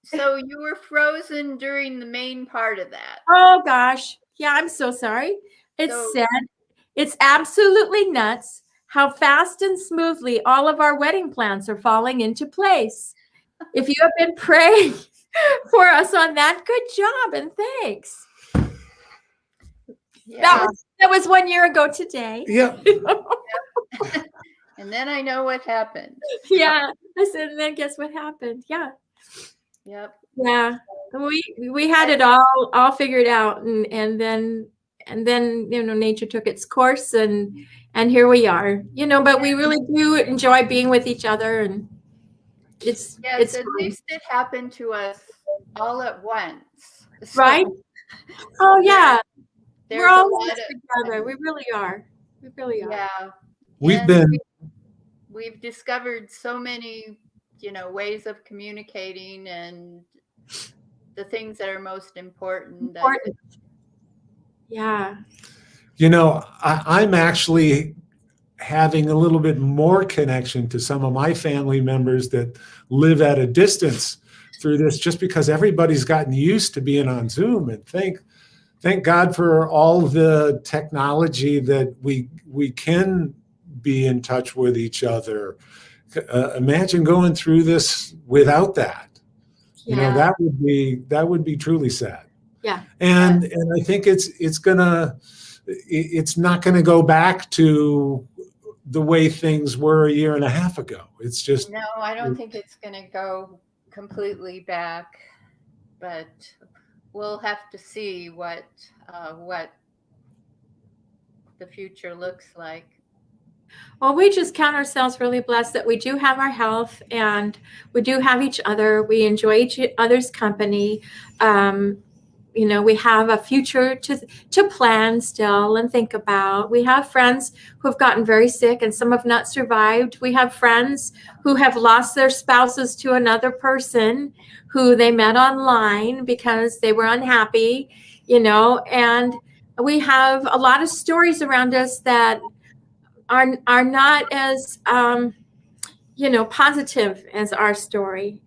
[SPEAKER 3] So you were frozen during the main part of that.
[SPEAKER 1] Oh gosh. Yeah, I'm so sorry. It said, it's absolutely nuts how fast and smoothly all of our wedding plans are falling into place. If you have been praying for us on that, good job and thanks.
[SPEAKER 3] Yeah.
[SPEAKER 1] That was 1 year ago today.
[SPEAKER 4] Yeah.
[SPEAKER 3] And then I know what happened.
[SPEAKER 1] Yeah. I said, and then guess what happened? Yeah.
[SPEAKER 3] Yep.
[SPEAKER 1] Yeah. We had it all figured out, and then nature took its course, and here we are. But we really do enjoy being with each other, and it's
[SPEAKER 3] at
[SPEAKER 1] fun.
[SPEAKER 3] least it happened to us all at once.
[SPEAKER 1] Right? Oh yeah. We're all
[SPEAKER 3] together.
[SPEAKER 1] We really are. We really are.
[SPEAKER 3] Yeah. We've discovered so many ways of communicating and the things that are most important.
[SPEAKER 1] Yeah.
[SPEAKER 4] I'm actually having a little bit more connection to some of my family members that live at a distance through this, just because everybody's gotten used to being on Zoom, and thank thank God for all the technology that we can be in touch with each other. Imagine going through this without that. You know,
[SPEAKER 1] Yeah.
[SPEAKER 4] that would be truly sad.
[SPEAKER 1] Yeah.
[SPEAKER 4] And I think it's not gonna go back to the way things were a year and a half ago. It's just
[SPEAKER 3] No, I don't think it's going to go completely back, but we'll have to see what the future looks like.
[SPEAKER 1] Well, we just count ourselves really blessed that we do have our health and we do have each other. We enjoy each other's company. You know, we have a future to plan still and think about. We have friends who have gotten very sick and some have not survived. We have friends who have lost their spouses to another person who they met online because they were unhappy, you know, and we have a lot of stories around us that are not as you know, positive as our story.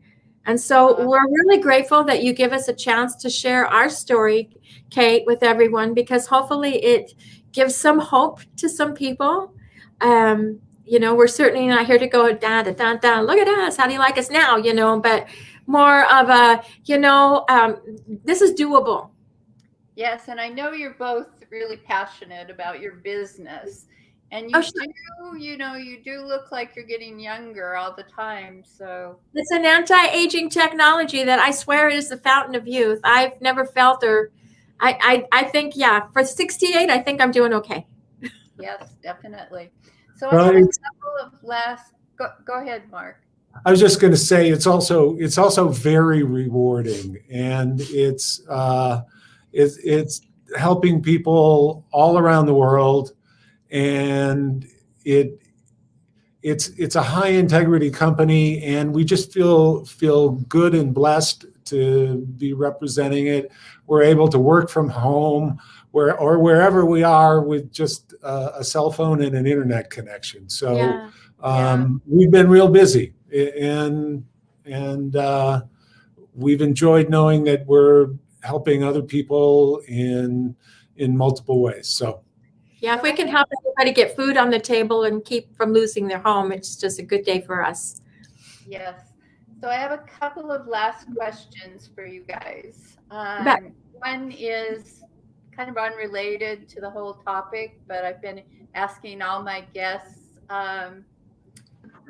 [SPEAKER 1] And so we're really grateful that you give us a chance to share our story, Kate, with everyone, because hopefully it gives some hope to some people. You know, we're certainly not here to go da da da da. Look at us. How do you like us now? You know, but more of a, you know, this is doable.
[SPEAKER 3] Yes, and I know you're both really passionate about your business. And
[SPEAKER 1] Oh,
[SPEAKER 3] you
[SPEAKER 1] sure.
[SPEAKER 3] do, you know, you do look like you're getting younger all the time. So
[SPEAKER 1] It's an anti-aging technology that I swear is the fountain of youth. I've never felt or I think, yeah, for 68, I think I'm doing okay.
[SPEAKER 3] yes, definitely. So I
[SPEAKER 4] Well,
[SPEAKER 3] have a couple of last, go ahead, Mark.
[SPEAKER 4] I was just going to say it's also very rewarding, and it's helping people all around the world, and it's a high integrity company, and we just feel good and blessed to be representing it. We're able to work from home or wherever we are with just a cell phone and an internet connection. So
[SPEAKER 1] Yeah.
[SPEAKER 4] we've been real busy, and we've enjoyed knowing that we're helping other people in multiple ways. So
[SPEAKER 1] Yeah, if we can help everybody get food on the table and keep from losing their home, it's just a good day for us.
[SPEAKER 3] Yes. So I have a couple of last questions for you guys.
[SPEAKER 1] Bet.
[SPEAKER 3] One is kind of unrelated to the whole topic, but I've been asking all my guests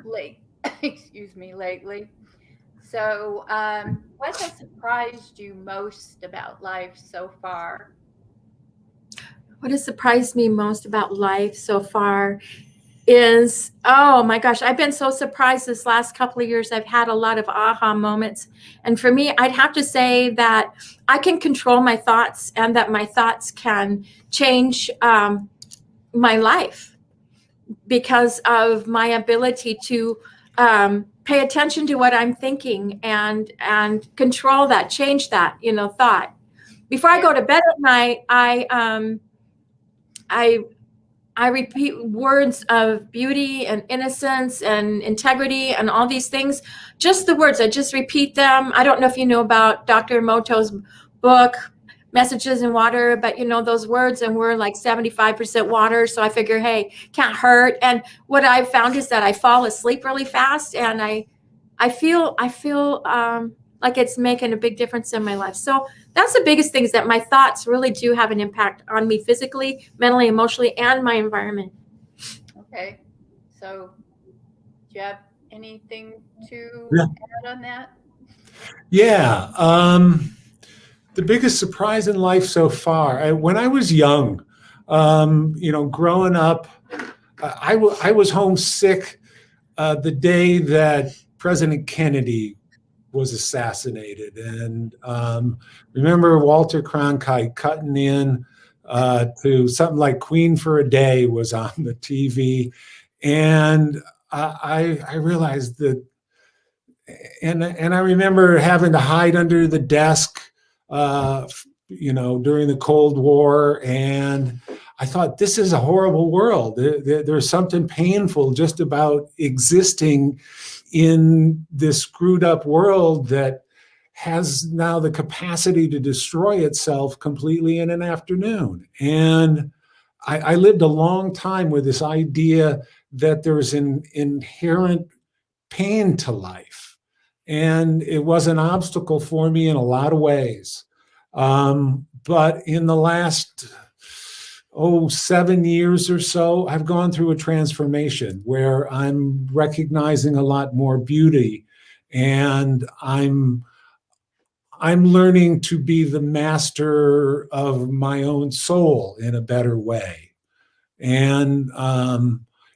[SPEAKER 3] lately. So what has surprised you most about life so far?
[SPEAKER 1] What has surprised me most about life so far is, oh my gosh, I've been so surprised this last couple of years. I've had a lot of aha moments. And for me, I'd have to say that I can control my thoughts and that my thoughts can change my life because of my ability to pay attention to what I'm thinking and control that, change that, you know, thought. Before I go to bed at night, I repeat words of beauty and innocence and integrity and all these things. Just the words, I just repeat them. I don't know if you know about Dr. Emoto's book, Messages in Water, but you know those words, and we're like 75% water. So I figure, hey, can't hurt. And what I've found is that I fall asleep really fast, and I feel like it's making a big difference in my life. So that's the biggest thing, is that my thoughts really do have an impact on me physically, mentally, emotionally, and my environment.
[SPEAKER 3] Okay. So do you have anything to add on that?
[SPEAKER 4] yeah, the biggest surprise in life so far, when I was young, you know, growing up, I was homesick the day that President Kennedy was assassinated. And remember Walter Cronkite cutting in to something like Queen for a Day was on the TV. And I realized that, and I remember having to hide under the desk, you know, during the Cold War. And I thought, this is a horrible world. There's something painful just about existing in this screwed up world that has now the capacity to destroy itself completely in an afternoon. And I lived a long time with this idea that there's an inherent pain to life. And it was an obstacle for me in a lot of ways. But in the last 7 years or so, I've gone through a transformation where I'm recognizing a lot more beauty, and I'm learning to be the master of my own soul in a better way. And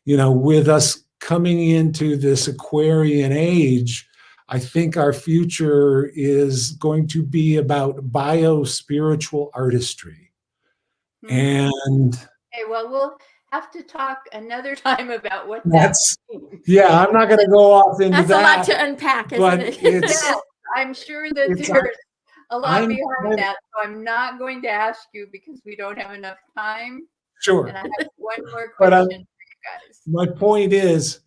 [SPEAKER 4] with us coming into this Aquarian age, I think our future is going to be about bio-spiritual artistry. And
[SPEAKER 3] okay, well, we'll have to talk another time about what
[SPEAKER 4] that's,
[SPEAKER 3] that means.
[SPEAKER 4] yeah, I'm not going to go off into
[SPEAKER 1] That's
[SPEAKER 4] that.
[SPEAKER 1] a lot to unpack, isn't
[SPEAKER 4] but
[SPEAKER 1] it?
[SPEAKER 3] Yes, I'm sure that
[SPEAKER 4] it's-
[SPEAKER 3] there's a lot
[SPEAKER 4] I'm-
[SPEAKER 3] behind that, so I'm not going to ask you because we don't have enough time.
[SPEAKER 4] Sure.
[SPEAKER 3] And I have one more
[SPEAKER 4] But,
[SPEAKER 3] question for you guys.
[SPEAKER 4] My point is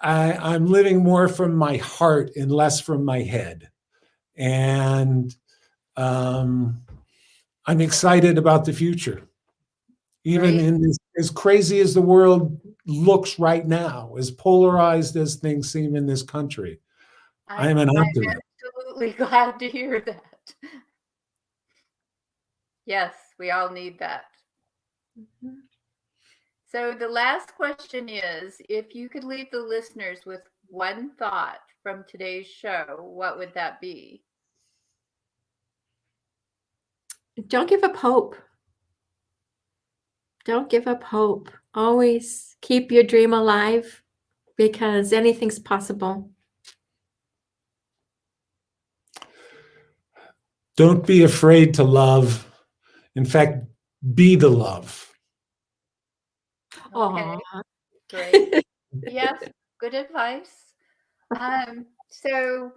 [SPEAKER 4] I'm living more from my heart and less from my head. And I'm excited about the future. Even
[SPEAKER 3] Great.
[SPEAKER 4] in this, as crazy as the world looks right now, as polarized as things seem in this country, I am an optimist.
[SPEAKER 3] I'm absolutely glad to hear that. Yes, we all need that. So the last question is, if you could leave the listeners with one thought from today's show, what would that be?
[SPEAKER 1] Don't give up hope. Don't give up hope. Always keep your dream alive, because anything's possible.
[SPEAKER 4] Don't be afraid to love. In fact, be the love.
[SPEAKER 3] Okay,
[SPEAKER 1] Aw.
[SPEAKER 3] great. Yes, good advice. So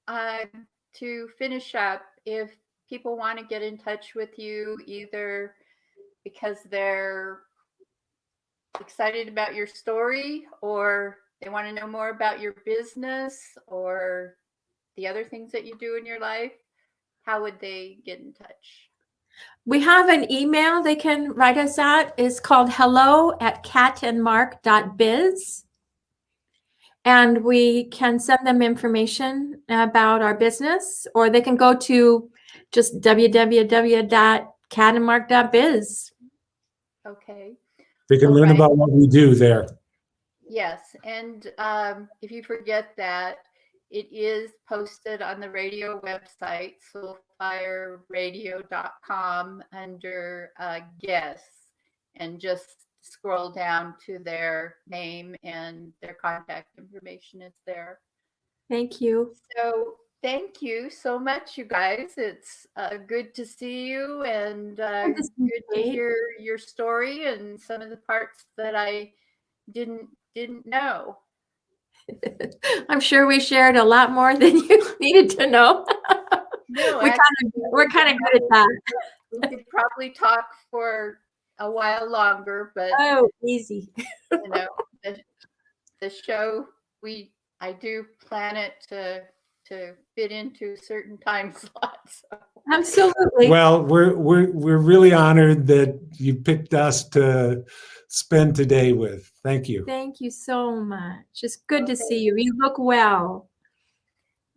[SPEAKER 3] to finish up, if people want to get in touch with you, either because they're excited about your story, or they want to know more about your business or the other things that you do in your life, how would they get in touch?
[SPEAKER 1] We have an email they can write us at. It's called hello@katandmark.biz. And we can send them information about our business, or they can go to just www.katandmark.biz.
[SPEAKER 3] Okay.
[SPEAKER 4] They can learn
[SPEAKER 3] Alright.
[SPEAKER 4] about what we do there.
[SPEAKER 3] Yes, and if you forget that, it is posted on the radio website, soulfireradio.com, under guests, and just scroll down to their name and their contact information is there.
[SPEAKER 1] Thank you.
[SPEAKER 3] So thank you so much, you guys. It's good to see you, and
[SPEAKER 1] Good to see you,
[SPEAKER 3] good to
[SPEAKER 1] Kate.
[SPEAKER 3] hear your story and some of the parts that I didn't know.
[SPEAKER 1] I'm sure we shared a lot more than you needed to know.
[SPEAKER 3] No,
[SPEAKER 1] We're kind of good at that.
[SPEAKER 3] we could probably talk for a while longer, but
[SPEAKER 1] Oh, easy.
[SPEAKER 3] you know, the show, I do plan it to fit into certain time slots. So.
[SPEAKER 1] Absolutely.
[SPEAKER 4] Well, we're really honored that you picked us to spend today with. Thank you.
[SPEAKER 1] Thank you so much. It's good to see you. You look well.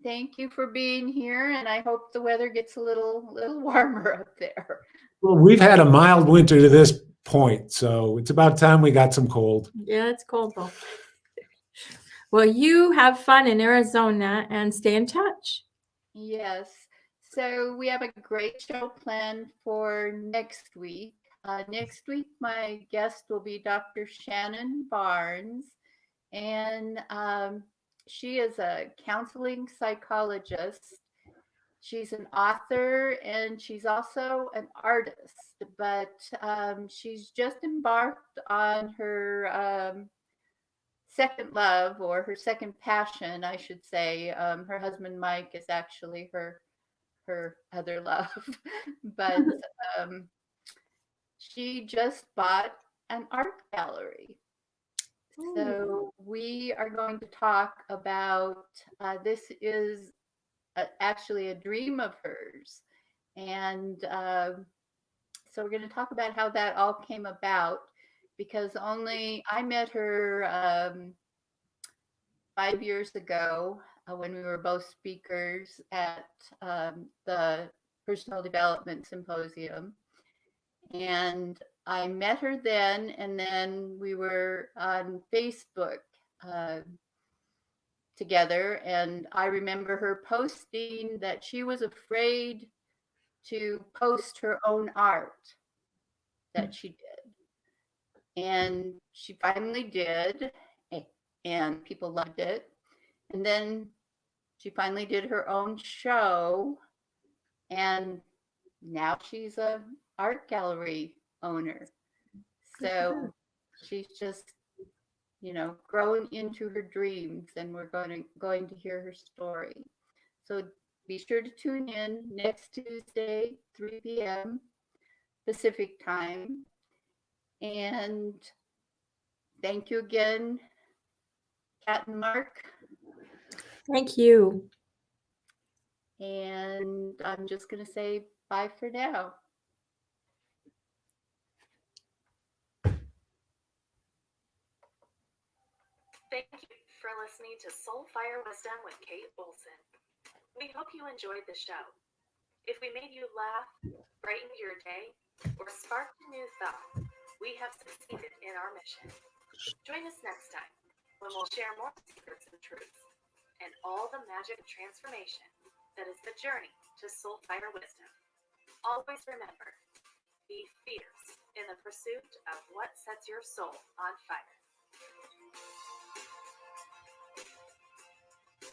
[SPEAKER 3] Thank you for being here, and I hope the weather gets a little warmer up there.
[SPEAKER 4] Well, we've had a mild winter to this point, so it's about time we got some cold.
[SPEAKER 1] Yeah, it's cold though. Well, you have fun in Arizona and stay in touch.
[SPEAKER 3] Yes. So we have a great show planned for next week. Next week, my guest will be Dr. Shannon Barnes, and she is a counseling psychologist. She's an author, and she's also an artist, but she's just embarked on her second love, or her second passion, I should say. Her husband, Mike, is actually her other love, but she just bought an art gallery. So we are going to talk about, this is actually a dream of hers. And so we're going to talk about how that all came about, because I met her 5 years ago when we were both speakers at the Personal Development Symposium. And I met her then, and then we were on Facebook together. And I remember her posting that she was afraid to post her own art that she did. And she finally did, and people loved it. And then she finally did her own show, and now she's a art gallery owner. So she's just, grown into her dreams, and we're going to hear her story. So be sure to tune in next Tuesday, 3 p.m. Pacific time. And thank you again, Kat and Mark.
[SPEAKER 1] Thank you.
[SPEAKER 3] And I'm just going to say bye for now.
[SPEAKER 2] Thank you for listening to Soul Fire Wisdom with Kate Olson. We hope you enjoyed the show. If we made you laugh, brightened your day, or sparked a new thought, we have succeeded in our mission. Join us next time when we'll share more secrets and truths and all the magic of transformation that is the journey to Soul Fire Wisdom. Always remember, be fierce in the pursuit of what sets your soul on fire.